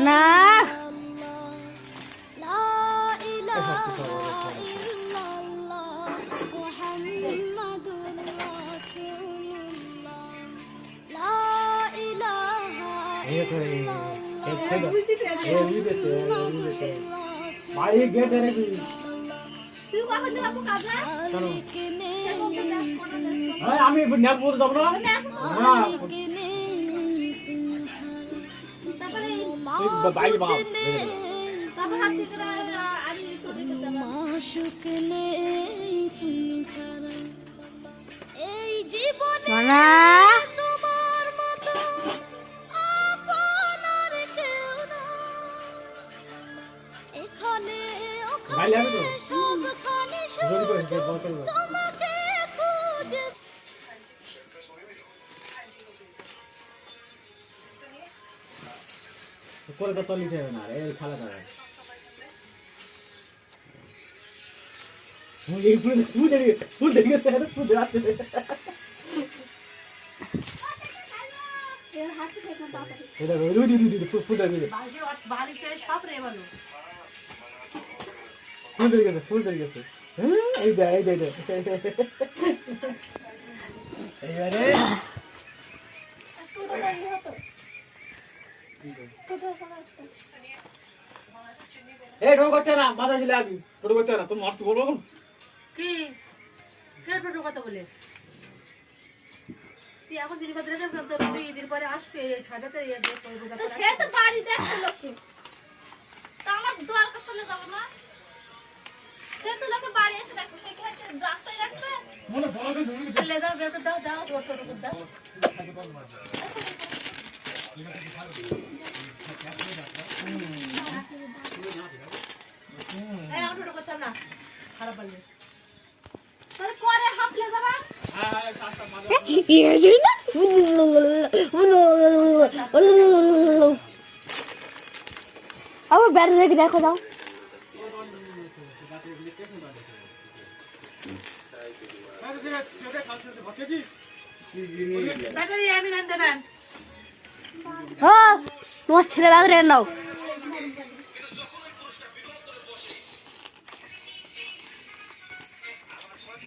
না আমি নেপুর যাব না বাইরে বাবা তারপর হাত দিতে আনি মাশুক নেই তুমি ছাড়া এই জীবনে তোমার মতো আপন আর কেউ না এখানে ওখানে সবখানে তোমাকে খুঁজে কলকাতা লিখে না রে খেলা করে ফুল দেখে ফুল যাচ্ছে এটা ফুল দেখে ফুল দেখে এই দে এইবারে এই টোটো করতে না মাথা ছিলে আবি টোটো করতে না তুমি মারতে বলবো কি কে টোটো কথা বলে তুই এখন দিন কথা রেখে তো 2 দিন পরে আসবে ছাড়াতে ইয়ে দেখ করব তো সে তো বাড়ি দেখতে লোকে তা আমার দোয়ার কথা বলে যাব না সে তো লোকে বাড়ি এসে দেখো সে খেতে রাস্তায় রাখবে মনে বলবে ধরে লে দাও টোটো দাও এই টোটো কথা না খারাপ বললে তোর পরে হাফলে যাবা ইয়ে জই না আবার ব্যাটারি রেখে দেখো দাও ব্যাটারি আমি নেন দেবেন হ্যাঁ তোমার ছেলে ব্যাটারি নাও